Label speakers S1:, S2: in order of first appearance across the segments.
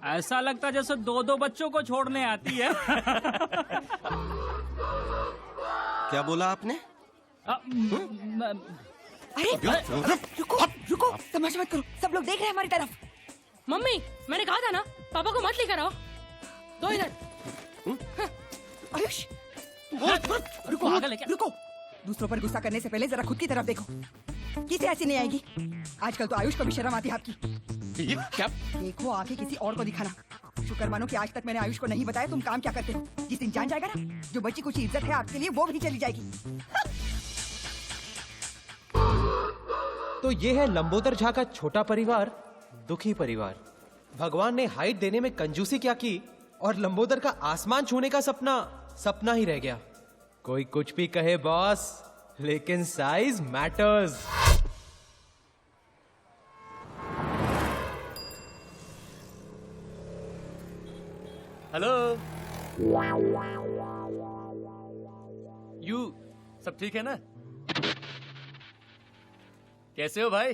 S1: ऐसा लगता जैसे दो दो बच्चों को छोड़ने आती है।
S2: क्या बोला आपने?
S3: अरे रुको रुको, तमाशा मत करो, सब लोग देख रहे हैं हमारी तरफ।
S4: मम्मी, मैंने कहा था ना पापा को मत लेकर आओ। तो इधर
S3: आयुष रुको रुको, दूसरों पर गुस्सा करने से पहले जरा खुद की तरफ देखो। किसे ऐसी नहीं आएगी? आजकल तो आयुष को भी शर्म आती है आपकी।
S2: क्या?
S3: देखो आके किसी और को दिखाना। शुक्र मानो कि आज तक मैंने आयुष को नहीं बताया तुम काम क्या करते हो। जिस दिन जान जाएगा ना, जो बची कुछ इज्जत है आपके लिए वो भी चली जाएगी।
S5: तो ये है लंबोदर झा का छोटा परिवार, दुखी परिवार। भगवान ने हाइट देने में कंजूसी क्या की और लंबोदर का आसमान छूने का सपना सपना ही रह गया। कोई कुछ भी कहे बॉस, लेकिन साइज मैटर्स।
S6: हेलो यू, सब ठीक है ना? कैसे हो भाई?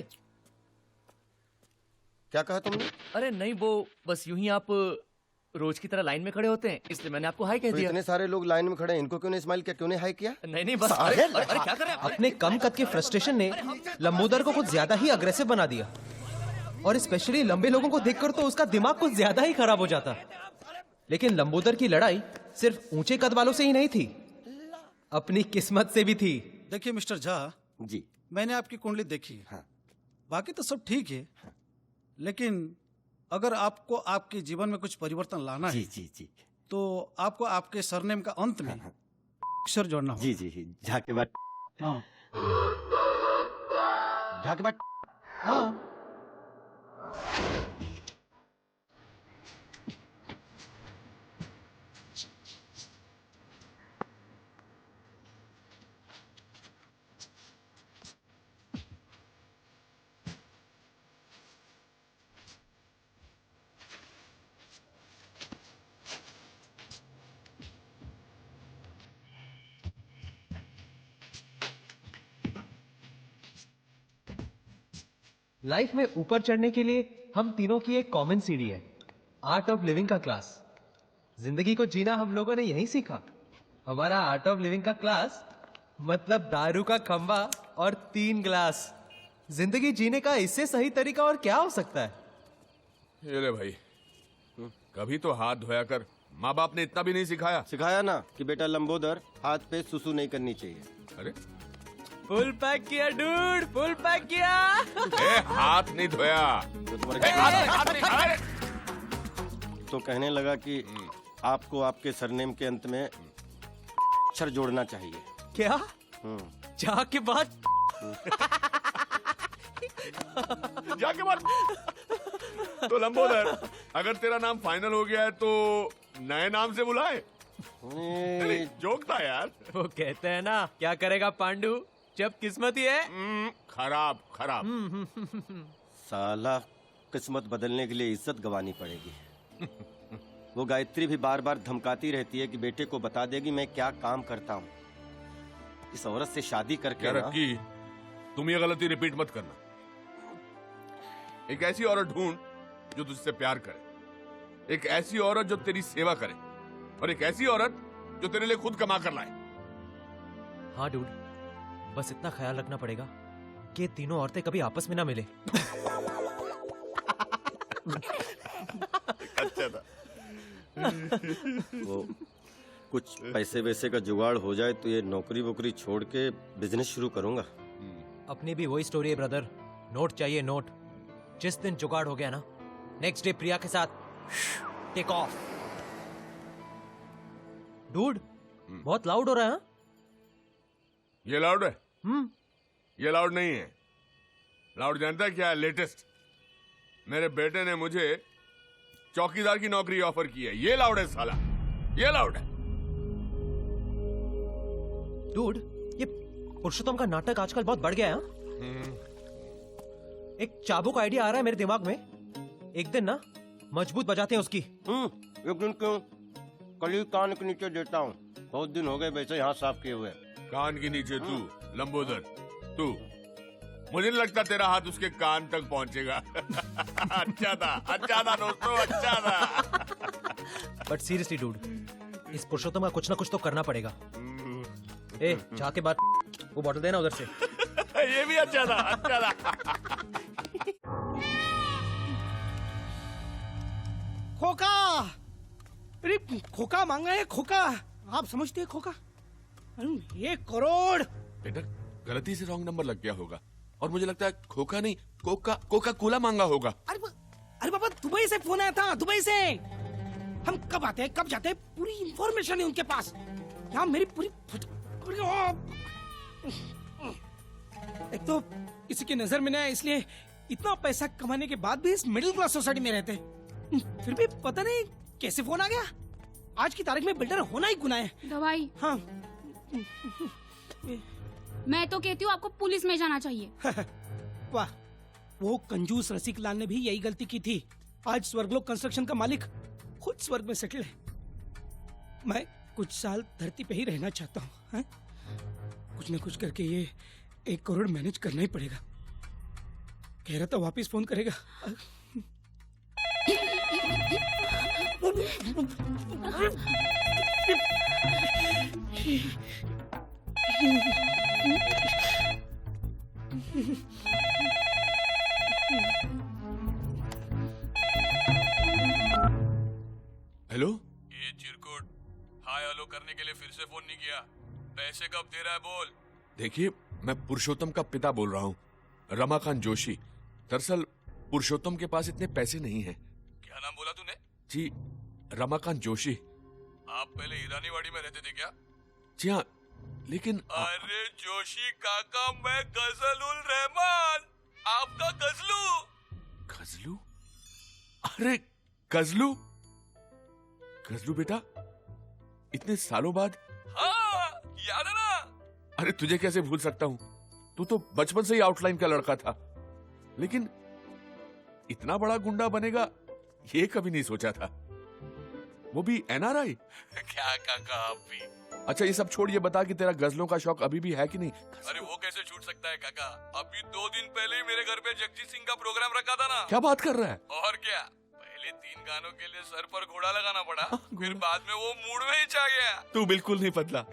S2: क्या कहा तुमने?
S6: अरे नहीं, वो बस यूं ही आप रोज की तरह लाइन में खड़े होते हैं, इसलिए मैंने आपको हाय कह
S2: तो
S6: दिया।
S2: इतने सारे लोग लाइन में खड़े हैं, इनको क्यों नहीं स्माइल किया, क्यों नहीं हाई किया?
S6: नहीं बस अरे क्या कर रहे हैं?
S5: अपने कम कद के फ्रस्ट्रेशन ने लंबोदर को कुछ ज्यादा ही अग्रेसिव बना दिया, और स्पेशली लंबे लोगों को देखकर तो उसका दिमाग कुछ ज्यादा ही खराब हो जाता। लेकिन लंबोदर की लड़ाई सिर्फ ऊंचे कद वालों से ही नहीं थी, अपनी किस्मत से भी थी।
S7: देखिए मिस्टर झा
S2: जी,
S7: मैंने आपकी कुंडली देखी है।
S2: हाँ।
S7: बाकी तो सब ठीक है, लेकिन अगर आपको आपके जीवन में कुछ परिवर्तन लाना
S2: जी
S7: है
S2: जी जी
S7: तो आपको आपके सरनेम का अंत में अक्षर जोड़ना होगा।
S2: जी जी, झा के बाद
S7: हाँ।
S2: झा के बाद
S7: हाँ।
S5: लाइफ में ऊपर चढ़ने के लिए हम तीनों की एक कॉमन सीढ़ी है, आर्ट ऑफ लिविंग का क्लास। जिंदगी को जीना हम लोगों ने यहीं सीखा। हमारा आर्ट ऑफ लिविंग का क्लास मतलब दारू का खंबा और 3 ग्लास। जिंदगी जीने का इससे सही तरीका और क्या हो सकता है?
S8: ये ले भाई, कभी तो हाथ धोया कर। माँ बाप ने इतना भी नहीं सिखाया?
S2: सिखाया ना कि बेटा लंबोदर, हाथ पे सुसु नहीं करनी चाहिए।
S8: अरे
S5: फुल पैक किया डूड, फुल पैक किया।
S8: हाथ नहीं धोया
S2: तो
S8: हाथ नहीं, अरे!
S2: तो कहने लगा कि आपको आपके सरनेम के अंत में अक्षर जोड़ना चाहिए।
S5: क्या? जाके बाद
S8: जाके बात। तो लंबोदर, अगर तेरा नाम फाइनल हो गया है तो नए नाम से बुलाए। जोक था यार।
S5: वो कहते हैं ना, क्या करेगा पांडु जब किस्मत ही है
S8: खराब खराब।
S2: साला, किस्मत बदलने के लिए इज्जत गंवानी पड़ेगी। वो गायत्री भी बार बार धमकाती रहती है कि बेटे को बता देगी मैं क्या काम करता हूँ। इस औरत से शादी करके
S8: यार
S2: ना,
S8: रक्की, तुम ये गलती रिपीट मत करना। एक ऐसी औरत ढूंढ जो तुझसे प्यार करे, एक ऐसी औरत जो तेरी सेवा करे, और एक ऐसी औरत जो तेरे लिए खुद कमा कर लाए।
S5: हाँ डूड, बस इतना ख्याल रखना पड़ेगा कि तीनों औरतें कभी आपस में ना मिले।
S8: अच्छा था।
S2: वो कुछ पैसे वैसे का जुगाड़ हो जाए तो ये नौकरी वोकरी छोड़ के बिजनेस शुरू करूंगा।
S5: अपनी भी वही स्टोरी है ब्रदर, नोट चाहिए नोट। जिस दिन जुगाड़ हो गया ना, नेक्स्ट डे प्रिया के साथ टेक ऑफ। डूड, बहुत लाउड हो रहा है। हाँ?
S8: ये लाउड है? ये लाउड नहीं है। लाउड जानता है क्या है? लेटेस्ट। मेरे बेटे ने मुझे चौकीदार की नौकरी ऑफर की है। ये लाउड है साला, ये लाउड है।
S5: डूड, ये पुरुषोत्तम का नाटक आजकल बहुत बढ़ गया है। एक चाबुक आइडिया आ रहा है मेरे दिमाग में। एक दिन ना मजबूत बजाते हैं उसकी।
S2: एक दिन क्यों, कल ही कान के नीचे देता हूँ। बहुत दिन हो गए वैसे यहाँ साफ किए हुए।
S8: कान के नीचे तू, लंबोदर तू। मुझे नहीं लगता तेरा हाथ उसके कान तक पहुंचेगा। अच्छा था दोस्तों, अच्छा था।
S5: बट सीरियसली डूड, इस पुरुषोत्तम का कुछ ना कुछ तो करना पड़ेगा। ए, जाके बात, वो बॉटल देना उधर से।
S8: ये भी अच्छा था, अच्छा था।
S7: खोका, अरे खोका मांगा है, खोका। आप समझते हैं खोका? 1 करोड़।
S8: बेटा गलती से रॉन्ग नंबर लग गया होगा, और मुझे लगता है खोका नहीं, कोका कोला मांगा होगा।
S7: अरे बाबा, दुबई से फोन आया था, दुबई से। हम कब आते हैं, कब जाते हैं, पूरी इंफॉर्मेशन है उनके पास। यहाँ मेरी पूरी एक तो किसी की नजर में ना, इसलिए इतना पैसा कमाने के बाद भी इस मिडिल क्लास सोसाइटी में रहते हैं। फिर भी पता नहीं कैसे फोन आ गया। आज की तारीख में बिल्डर होना ही गुनाह है।
S9: दवाई,
S7: हाँ।
S9: मैं तो कहती हूँ आपको पुलिस में जाना चाहिए।
S7: वाह, वो कंजूस रसिक लाल ने भी यही गलती की थी। आज स्वर्गलोक कंस्ट्रक्शन का मालिक खुद स्वर्ग में सेटल है। मैं कुछ साल धरती पे ही रहना चाहता हूँ। कुछ न कुछ करके ये 1 करोड़ मैनेज करना ही पड़ेगा। कह रहा था वापस फोन करेगा।
S8: हेलो,
S10: ये चिरकुट, हाय हेलो करने के लिए फिर से फोन नहीं किया। पैसे कब दे रहा है बोल।
S8: देखिए मैं पुरुषोत्तम का पिता बोल रहा हूँ, रमाकांत जोशी। दरअसल पुरुषोत्तम के पास इतने पैसे नहीं हैं।
S10: क्या नाम बोला तूने?
S8: जी, रमाकांत जोशी।
S10: आप पहले ईरानीवाड़ी में रहते थे क्या?
S8: जी हाँ, लेकिन
S10: अरे जोशी काका, मैं गजलुल रहमान, आपका गजलू।
S8: गजलू? अरे गजलू, गजलू बेटा, इतने सालों बाद।
S10: हाँ, याद है ना?
S8: अरे तुझे कैसे भूल सकता हूँ, तू तो बचपन से ही आउटलाइन का लड़का था। लेकिन इतना बड़ा गुंडा बनेगा ये कभी नहीं सोचा था, वो भी एनआरआई।
S10: क्या काका आप भी?
S8: अच्छा ये सब छोड़, ये बता कि तेरा गजलों का शौक अभी भी है कि नहीं?
S10: अरे वो कैसे छूट सकता है काका, अभी 2 दिन पहले ही मेरे घर पे जगजीत सिंह का प्रोग्राम रखा था ना।
S8: क्या बात कर रहा है?
S10: और क्या, पहले 3 गानों के लिए सर पर घोड़ा लगाना पड़ा, फिर बाद में वो मूड में ही छा गया।
S8: तू बिल्कुल नहीं बदला।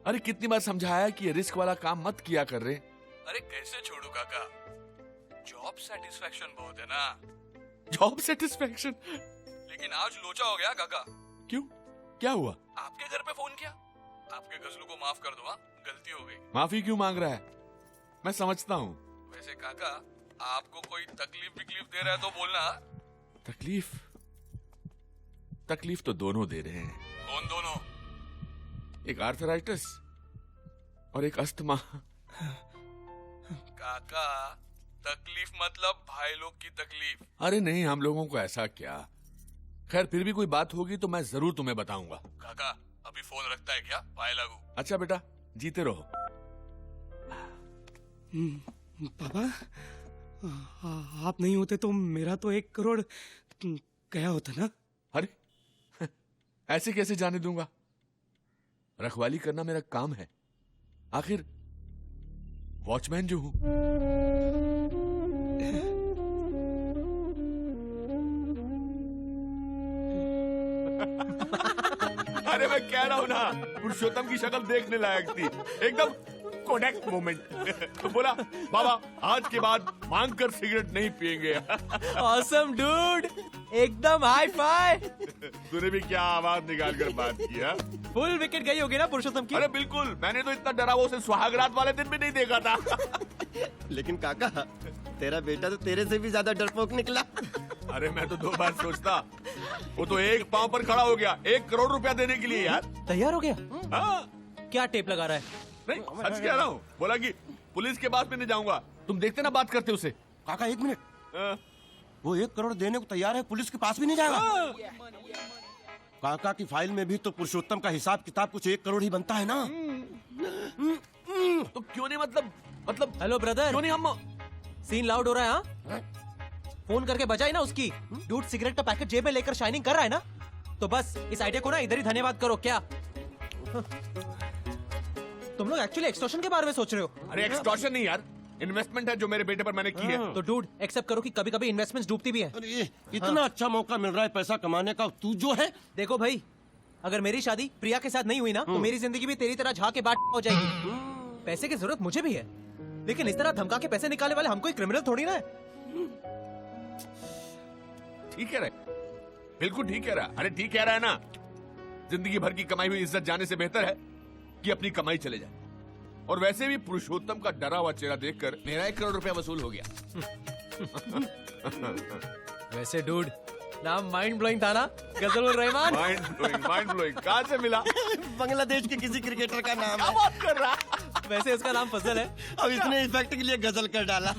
S8: अरे कितनी बार समझाया कि ये रिस्क वाला काम मत किया कर रहे।
S10: अरे कैसे छोड़ू काका, जॉब सेटिस्फेक्शन बहुत है ना।
S8: Job satisfaction?
S10: लेकिन आज लोचा हो गया काका।
S8: क्यों, क्या हुआ?
S10: आपके घर पे फोन किया, आपके गजलू को माफ कर दो। हाँ, गलती हो गई।
S8: माफी क्यों मांग रहा है? मैं समझता हूँ।
S10: वैसे काका, आपको कोई तकलीफ दे रहा है तो बोलना।
S8: तकलीफ? तकलीफ तो दोनों दे रहे हैं।
S10: कौन दोनों?
S8: एक आर्थराइटिस और एक अस्थमा।
S10: काका, तकलीफ मतलब भाई लोग की तकलीफ।
S8: अरे नहीं, हम लोगों को ऐसा क्या। खैर फिर भी कोई बात होगी तो मैं जरूर तुम्हें बताऊंगा।
S10: काका अभी फोन रखता है क्या? पाए लागू।
S8: अच्छा बेटा, जीते रहो।
S7: पापा, आप नहीं होते तो मेरा तो 1 करोड़ गया होता ना।
S8: अरे ऐसे कैसे जाने दूंगा? रखवाली करना मेरा काम है, आखिर वॉचमैन जो हूं। अरे मैं कह रहा हूं ना, पुरुषोत्तम की शक्ल देखने लायक थी, एकदम कोडेक मोमेंट। बोला बाबा आज के बाद मांग कर सिगरेट नहीं पिएंगे।
S5: ऑसम डूड, एकदम हाई फाई।
S8: तूने भी क्या आवाज निकाल कर बात किया?
S5: फुल विकेट गई होगी ना पुरुषोत्तम की।
S8: अरे बिल्कुल, मैंने तो इतना डरा वो उसे सुहागरात वाले दिन भी नहीं देखा था।
S2: लेकिन काका, तेरा बेटा तो तेरे से भी ज्यादा डरपोक निकला।
S8: अरे मैं तो 2 बार सोचता, वो तो एक पांव पर खड़ा हो गया 1 करोड़ रुपया देने के लिए। यार
S5: तैयार हो गया?
S8: हाँ।
S5: क्या टेप लगा रहा है?
S8: नहीं सच कह रहा हूँ, बोला कि पुलिस के पास में नहीं जाऊंगा। तुम देखते ना बात करते उसे।
S2: काका 1 मिनट,
S8: हाँ।
S2: वो 1 करोड़ देने को तैयार है, पुलिस के पास भी नहीं जाएगा। काका की फाइल में भी तो पुरुषोत्तम का हिसाब किताब कुछ 1 करोड़ ही बनता है ना।
S8: तो क्यों नहीं, मतलब
S5: हेलो ब्रदर,
S8: क्यों नहीं हम।
S5: सीन लाउड हो रहा है। हाँ, फोन करके बजाई ना उसकी। डूड सिगरेट का पैकेट जेब में लेकर शाइनिंग कर रहा है ना, तो बस इस आइडिया को ना इधर ही धन्यवाद करो। क्या तुम लोग एक्चुअली एक्सटॉर्शन के बारे में सोच रहे हो?
S8: अरे एक्सटॉर्शन नहीं यार, इन्वेस्टमेंट है जो मेरे बेटे पर मैंने की है।
S5: तो डूड एक्सेप्ट करो कि कभी कभी इन्वेस्टमेंट्स डूबती भी है।
S2: अरे ये इतना अच्छा मौका मिल रहा है पैसा कमाने का, तू जो है
S5: देखो भाई, अगर मेरी शादी प्रिया के साथ नहीं हुई ना तो मेरी जिंदगी भी तेरी तरह झाके बाट हो जाएगी। पैसे की जरूरत मुझे भी है, लेकिन इस तरह धमका के पैसे निकालने वाले हम कोई क्रिमिनल थोड़ी ना है।
S8: ठीक कह रहा है, बिल्कुल ठीक कह रहा है। अरे ठीक कह रहा है ना, जिंदगी भर की कमाई हुई इज्जत जाने से बेहतर है कि अपनी कमाई चले जाए। और वैसे भी पुरुषोत्तम का डरा हुआ चेहरा देखकर मेरा 1 करोड़ रुपया वसूल हो गया।
S5: वैसे डूड नाम माइंड ब्लोइंग था ना, गजल रहमान।
S8: माइंड ब्लोइंग कहाँ से मिला?
S2: बांग्लादेश के किसी क्रिकेटर का नाम
S8: क्या
S2: है।
S8: बात कर रहा?
S5: वैसे उसका नाम फजल है।
S2: अब इसने इफेक्ट के लिए गजल कर डाला।